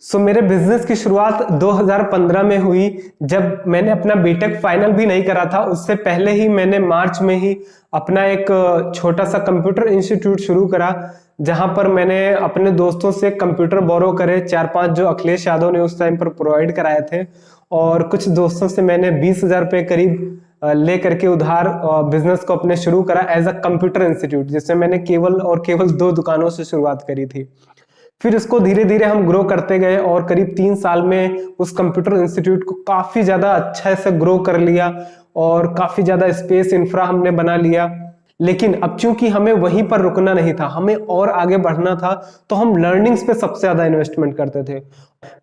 मेरे बिजनेस की शुरुआत 2015 में हुई, जब मैंने अपना बीटेक फाइनल भी नहीं करा था। उससे पहले ही मैंने मार्च में ही अपना एक छोटा सा कंप्यूटर इंस्टीट्यूट शुरू करा, जहां पर मैंने अपने दोस्तों से कंप्यूटर बोरो करे 4-5 जो अखिलेश यादव ने उस टाइम पर प्रोवाइड कराए थे, और कुछ दोस्तों से मैंने 20,000 रुपये करीब ले करके उधार बिजनेस को अपने शुरू करा एज अ कंप्यूटर इंस्टीट्यूट, जिसमें मैंने केवल 2 दुकानों से शुरुआत करी थी। फिर इसको धीरे धीरे हम ग्रो करते गए और करीब 3 साल में उस कंप्यूटर इंस्टीट्यूट को काफी ज्यादा अच्छा से ग्रो कर लिया और काफी ज्यादा स्पेस इंफ्रा हमने बना लिया। लेकिन अब चूंकि हमें वहीं पर रुकना नहीं था, हमें और आगे बढ़ना था, तो हम लर्निंग्स पे सबसे ज्यादा इन्वेस्टमेंट करते थे।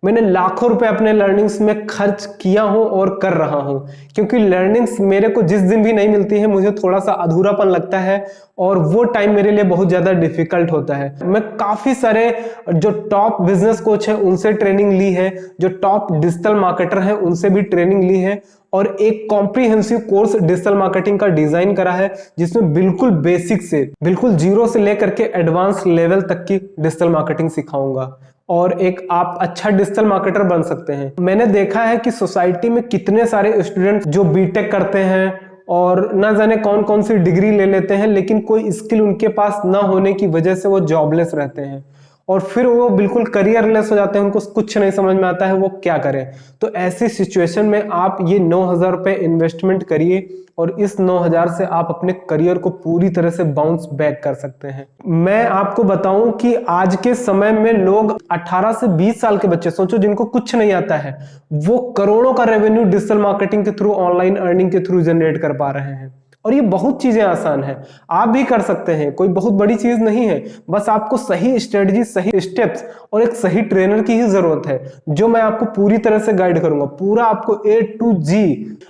मैंने लाखों रुपए अपने लर्निंग्स में खर्च किया हूं और कर रहा हूं, क्योंकि लर्निंग्स मेरे को जिस दिन भी नहीं मिलती है मुझे थोड़ा सा अधूरापन लगता है, और वो टाइम मेरे लिए बहुत ज्यादा डिफिकल्ट होता है। मैं काफी सारे जो टॉप बिजनेस कोच है उनसे ट्रेनिंग ली है, जो टॉप डिजिटल मार्केटर है उनसे भी ट्रेनिंग ली है, और एक कॉम्प्रिहेंसिव कोर्स डिजिटल मार्केटिंग का डिजाइन करा है, जिसमें बिल्कुल बेसिक से, बिल्कुल जीरो से लेकर के एडवांस लेवल तक की डिजिटल मार्केटिंग सिखाऊंगा, और एक आप अच्छा डिजिटल मार्केटर बन सकते हैं। मैंने देखा है कि सोसाइटी में कितने सारे स्टूडेंट जो बीटेक करते हैं और ना जाने कौन कौन सी डिग्री ले लेते हैं, लेकिन कोई स्किल उनके पास ना होने की वजह से वो जॉबलेस रहते हैं, और फिर वो बिल्कुल करियरलेस हो जाते हैं, उनको कुछ नहीं समझ में आता है वो क्या करें। तो ऐसी सिचुएशन में आप ये 9,000 रुपए इन्वेस्टमेंट करिए, और इस 9,000 से आप अपने करियर को पूरी तरह से बाउंस बैक कर सकते हैं। मैं आपको बताऊं कि आज के समय में लोग 18 से 20 साल के बच्चे, सोचो जिनको कुछ नहीं आता है, वो करोड़ों का रेवेन्यू डिजिटल मार्केटिंग के थ्रू, ऑनलाइन अर्निंग के थ्रू जनरेट कर पा रहे हैं। और ये बहुत चीजें आसान है, आप भी कर सकते हैं, कोई बहुत बड़ी चीज नहीं है। बस आपको सही स्ट्रेटजी, सही स्टेप्स और एक सही ट्रेनर की ही जरूरत है, जो मैं आपको पूरी तरह से गाइड करूंगा। पूरा आपको A to G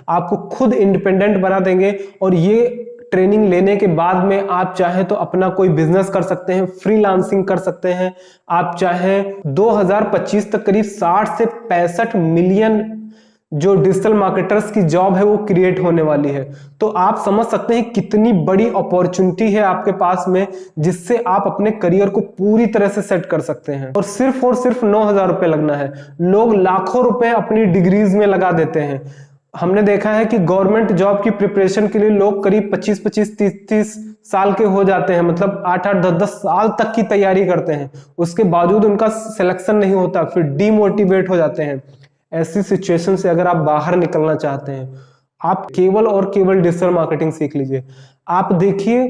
आपको खुद इंडिपेंडेंट बना देंगे, और ये ट्रेनिंग लेने के बाद में आप चाहे तो अपना कोई बिजनेस कर सकते हैं, फ्रीलांसिंग कर सकते हैं। आप चाहे 2025 तक करीब 60 से 65 मिलियन जो डिजिटल मार्केटर्स की जॉब है वो क्रिएट होने वाली है। तो आप समझ सकते हैं कितनी बड़ी अपॉर्चुनिटी है आपके पास में, जिससे आप अपने करियर को पूरी तरह से सेट कर सकते हैं। और सिर्फ 9,000 रुपए लगना है। लोग लाखों रुपए अपनी डिग्रीज में लगा देते हैं। हमने देखा है कि गवर्नमेंट जॉब की प्रिपरेशन के लिए लोग करीब 25-25, 30-30 साल के हो जाते हैं, मतलब 8-8, 10-10 साल तक की तैयारी करते हैं, उसके बावजूद उनका सिलेक्शन नहीं होता, फिर डीमोटिवेट हो जाते हैं। ऐसी सिचुएशन से अगर आप बाहर निकलना चाहते हैं, आप केवल और केवल डिजिटल मार्केटिंग सीख लीजिए। आप देखिए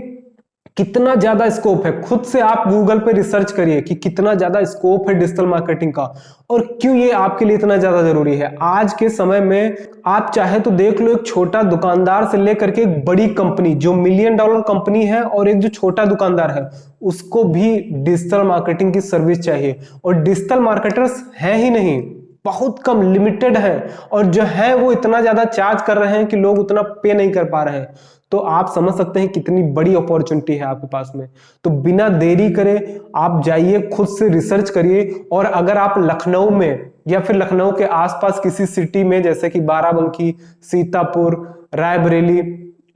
कितना ज्यादा स्कोप है, खुद से आप गूगल पे रिसर्च करिए कि कितना ज्यादा स्कोप है डिजिटल मार्केटिंग का, और क्यों ये आपके लिए इतना ज्यादा जरूरी है। आज के समय में आप चाहे तो देख लो, एक छोटा दुकानदार से लेकर के एक बड़ी कंपनी जो $1 मिलियन कंपनी है, और एक जो छोटा दुकानदार है उसको भी डिजिटल मार्केटिंग की सर्विस चाहिए। और डिजिटल मार्केटर्स है ही नहीं, बहुत कम, लिमिटेड है, और जो है वो इतना ज्यादा चार्ज कर रहे हैं कि लोग उतना पे नहीं कर पा रहे हैं। तो आप समझ सकते हैं कितनी बड़ी अपॉर्चुनिटी है आपके पास में। तो बिना देरी करे आप जाइए, खुद से रिसर्च करिए, और अगर आप लखनऊ में या फिर लखनऊ के आसपास किसी सिटी में, जैसे कि बाराबंकी, सीतापुर, रायबरेली,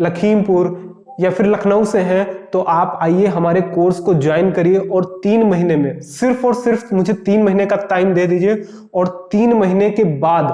लखीमपुर या फिर लखनऊ से हैं, तो आप आइए हमारे कोर्स को ज्वाइन करिए, और 3 महीने में, सिर्फ और सिर्फ मुझे 3 महीने का टाइम दे दीजिए, और 3 महीने के बाद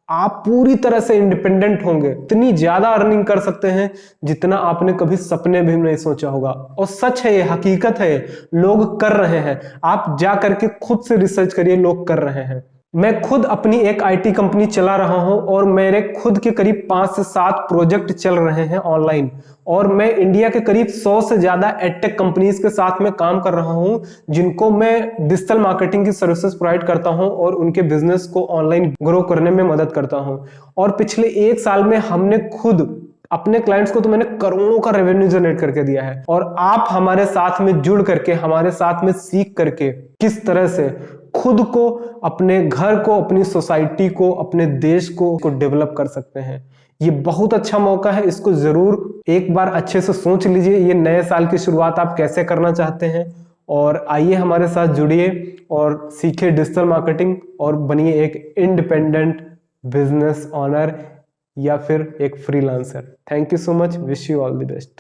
आप पूरी तरह से इंडिपेंडेंट होंगे। इतनी ज्यादा अर्निंग कर सकते हैं जितना आपने कभी सपने भी नहीं सोचा होगा। और सच है, ये हकीकत है, लोग कर रहे हैं। आप जा करके खुद से रिसर्च करिए, लोग कर रहे हैं। मैं खुद अपनी एक आईटी कंपनी चला रहा हूं, और मेरे खुद के करीब 5 से 7 प्रोजेक्ट चल रहे हैं ऑनलाइन, और मैं इंडिया के करीब 100 से ज्यादा एडटेक कंपनीज के साथ में काम कर रहा हूं, जिनको मैं डिजिटल मार्केटिंग की सर्विसेज प्रोवाइड करता हूं और उनके बिजनेस को ऑनलाइन ग्रो करने में मदद करता हूं। और पिछले 1 साल में हमने खुद अपने क्लाइंट्स को, तो मैंने करोड़ों का रेवेन्यू जनरेट करके दिया है। और आप हमारे साथ में जुड़ करके, हमारे साथ में सीख करके किस तरह से खुद को, अपने घर को, अपनी सोसाइटी को, अपने देश को डेवलप कर सकते हैं। ये बहुत अच्छा मौका है, इसको जरूर एक बार अच्छे से सोच लीजिए। ये नए साल की शुरुआत आप कैसे करना चाहते हैं, और आइए हमारे साथ जुड़िए और सीखिए डिजिटल मार्केटिंग, और बनिए एक इंडिपेंडेंट बिजनेस ओनर या फिर एक freelancer. Thank you so much, wish you all the best.